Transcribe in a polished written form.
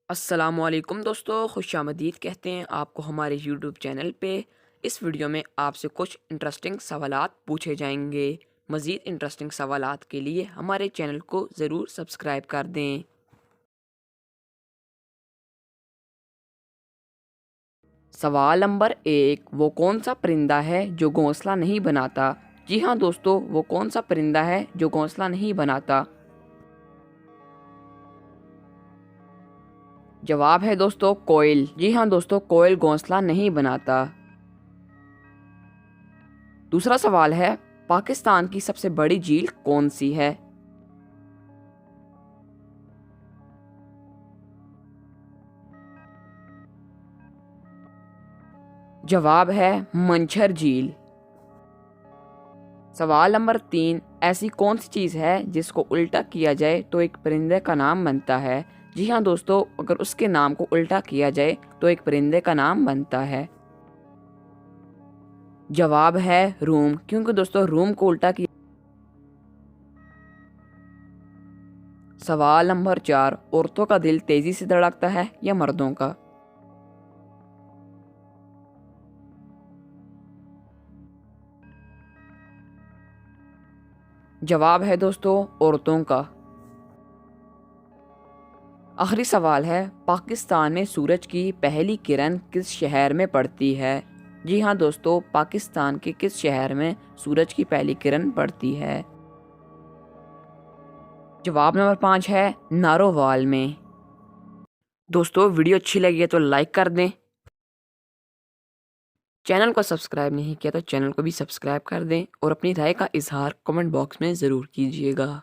अस्सलामुअलैकुम दोस्तों, खुशामदीद कहते हैं आपको हमारे यूट्यूब चैनल पे। इस वीडियो में आपसे कुछ इंटरेस्टिंग सवालात पूछे जाएंगे। मज़ीद इंटरेस्टिंग सवालात के लिए हमारे चैनल को ज़रूर सब्सक्राइब कर दें। सवाल नंबर 1, वो कौन सा परिंदा है जो घोंसला नहीं बनाता? जी हाँ दोस्तों, वो कौन सा परिंदा है जो घोंसला नहीं बनाता? जवाब है दोस्तों कोयल। जी हाँ दोस्तों, कोयल घोंसला नहीं बनाता। दूसरा सवाल है, पाकिस्तान की सबसे बड़ी झील कौन सी है? जवाब है मंछर झील। सवाल नंबर 3, ऐसी कौन सी चीज़ है जिसको उल्टा किया जाए तो एक परिंदे का नाम बनता है? जी हाँ दोस्तों, अगर उसके नाम को उल्टा किया जाए तो एक परिंदे का नाम बनता है। जवाब है रूम, क्योंकि दोस्तों रूम को उल्टा किया। सवाल नंबर 4, औरतों का दिल तेजी से धड़कता है या मर्दों का? जवाब है दोस्तों औरतों का। आखिरी सवाल है, पाकिस्तान में सूरज की पहली किरण किस शहर में पड़ती है? जी हाँ दोस्तों, पाकिस्तान के किस शहर में सूरज की पहली किरण पड़ती है? जवाब नंबर 5 है नारोवाल में। दोस्तों वीडियो अच्छी लगी है तो लाइक कर दें। चैनल को सब्सक्राइब नहीं किया तो चैनल को भी सब्सक्राइब कर दें और अपनी राय का इजहार कमेंट बॉक्स में ज़रूर कीजिएगा।